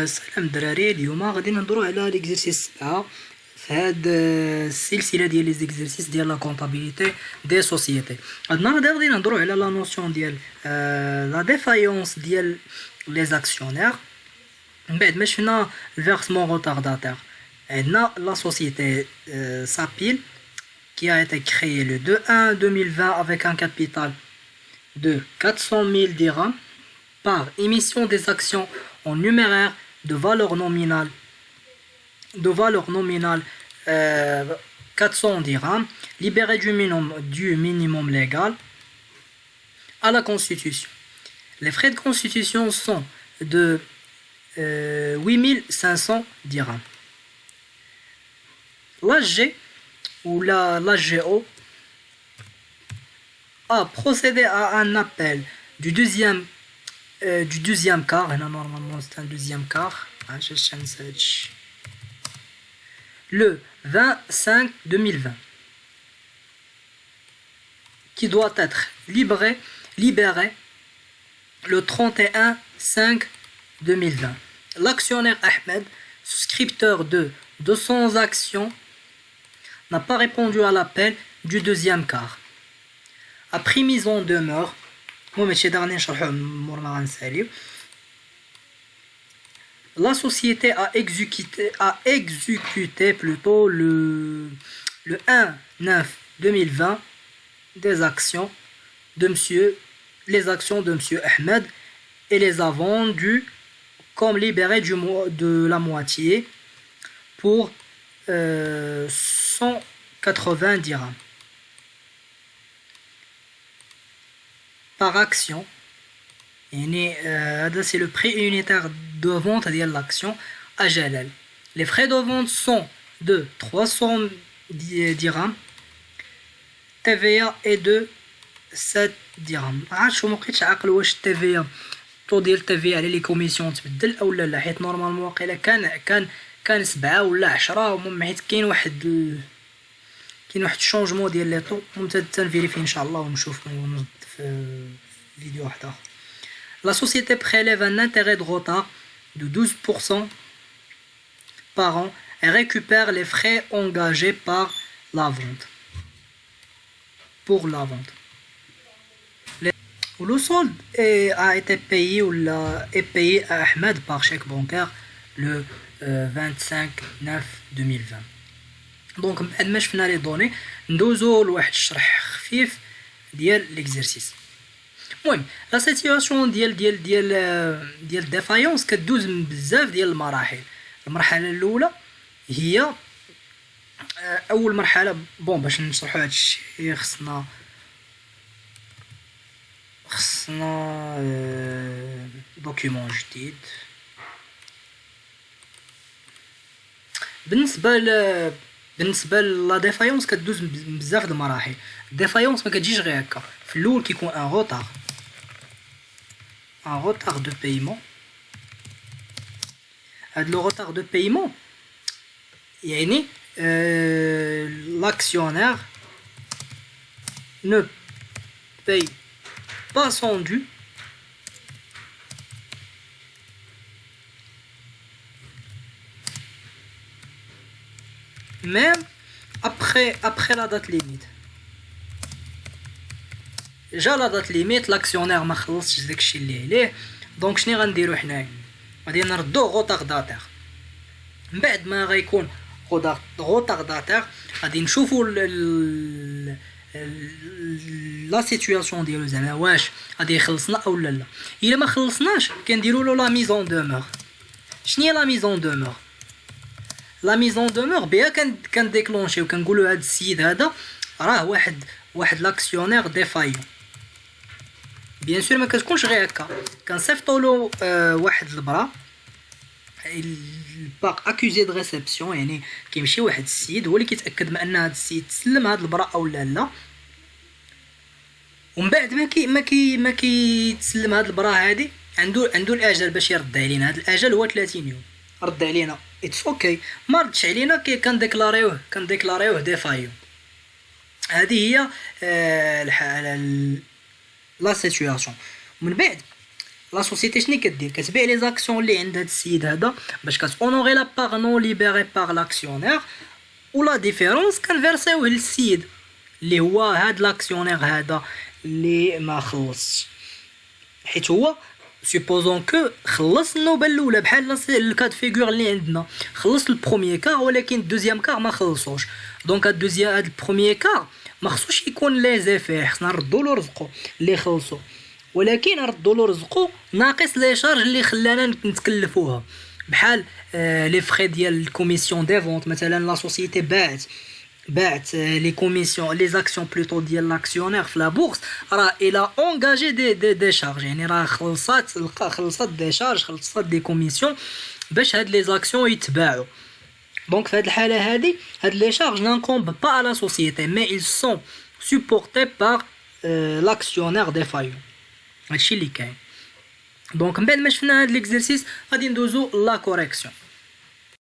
سلام الدراري، اليوم غادي نهضروا على ليكزرسيس 7 في هاد السلسله ديال لي زيكزرسيس ديال لا كونطابيليتي دي سوسيتي. هاد النهار غادي نهضروا على لا نوسيون ديال لا ديفايونس ديال لي زاكسيونير. من بعد ما شفنا الفيرسمون روتارداتير، عندنا لا سوسيتي سابيل qui a été créée le 2/1/2020 avec un capital de 400 000 dirhams par émission des actions en numéraire de valeur nominale 400 dirhams, libéré du minimum légal à la constitution. Les frais de constitution sont de 8500 dirhams. L'AG ou l'AGO a procédé à un appel du deuxième quart, normalement c'est un deuxième quart, le 20/5/2020, qui doit être libéré le 31/5/2020. L'actionnaire Ahmed, souscripteur de 200 actions, n'a pas répondu à l'appel du deuxième quart. Après mise en demeure, la société a exécuté plutôt le 1/9/2020 les actions de monsieur Ahmed et les a vendues comme libérées de la moitié pour 180 dirhams par action. C'est le prix unitaire de vente de l'action à Jalal. Les frais de vente sont de 300 dirhams, TVA et de 7 dirhams. شو مابقيتش عاقل واش التيفيا طو ديال التيفيا على لي كوميسيون تبدل او لا، حيت نورمالمون واقيلا كان 7 ولا 10. المهم حيت كاين واحد الشونجمون ديال لي طو. المهم تنفيريفي ان شاء الله ونشوف في فيديو واحد اخر. La société prélève un intérêt de retard de 12% par an et récupère les frais engagés pour la vente. Le solde a été payé à Ahmed par chèque bancaire le 25/9/2020. Donc بعد ما شفنا لي دوني ندوزو لواحد الشرح خفيف ديال ليكزرسيس. المهم لا سيتوياسيون ديال ديفايونس كدوز من بزاف ديال المراحل. المرحله الاولى هي اول مرحله. باش نشرحوا هذا الشيء خصنا دوكيومون جديد. بالنسبه لا ديفايونس كدوز بزاف د المراحل. الديفايونس ما كتجيش غير هكا. في الاول كيكون ان retard de paiement. هاد لو retard de paiement يعني l'actionnaire ne paye pas son dû même après la date limite. جا لا دات ليميت لاكسيونير ما خلصش داكشي اللي عليه. دونك شنو غنديرو حنايا؟ غادي نردو غوطارداتير. من بعد ما غيكون غوطارداتير غادي نشوفو لا سيتوياسيون ديالو زعما واش غادي يخلصنا او لا. الا ما خلصناش كنديروا له لا ميزون دومور. شنو هي لا ميزون دومور؟ لا ميزون دومور بها كنديكلونشيو كنقولوا هذا السيد هذا راه واحد لاكسيونير ديفايون. بيان سور ما كتكونش غير هكا. كنصيفطوا له واحد البرا باق اكوزي د ريسبسيون، يعني كيمشي واحد السيد هو اللي كيتاكد من ان هذا السيد تسلم هذا البرا او لا. ومن بعد ما كيتسلم هذا البرا هذه عنده الاجل باش يرد علينا. هذا الاجل هو 30 يوم. رد علينا اتس اوكي، ما ردش علينا كنديكلاريوه ديفايون. هذه هي لا سيتوياسيون. من بعد لا سوسيتي شنو كدير؟ كتبيع لي زاكسيون اللي عند هاد السيد هذا باش كتونوري لا بار نون ليبيري بار لاكسيونير، ولا ديفيرونس كنفيرسيوه للسيد اللي هو هاد لاكسيونير هذا اللي ما خلصش، حيت هو سوبوزون كو خلص النوبه الاولى بحال الكاد فيغور اللي عندنا، خلص البروميير كار ولكن الدوزيام كار ما خلصوش. دونك هاد البروميير كار ما خصوش يكون لي زيفي، خصنا نردو له رزقو اللي خلصو، ولكن نردو له رزقو ناقص لي شارج اللي خلانا نتكلفوها، بحال لي فري ديال الكوميسيون دي فونت. مثلا لا سوسيتي باعت لي كوميسيون لي زاكسيون بلوتو ديال لاكسيونير في لا بورس، راه الى اونغاجي دي شارج، يعني راه خلصات دي شارج، خلصات دي كوميسيون باش هاد لي زاكسيون يتباعوا. دونك في هاد الحاله هادي هاد لي شارج نانكومب با على لا سوسيتي مي ils sont supportés par l'actionnaire défaillant. هادشي اللي كاين. دونك من بعد ما شفنا هاد ليكزرسيس غادي ندوزو لا كوريكسيون.